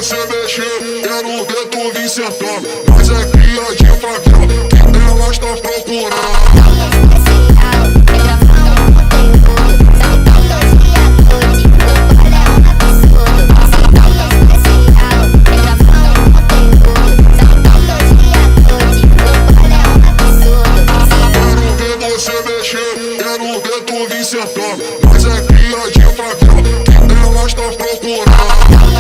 você mexer, quero ver tu vir sentando. Mas é cria de favela, que elas tão procurando. Quero ver tu vir sentando. Mas é cria de favela, que elas tão procurando.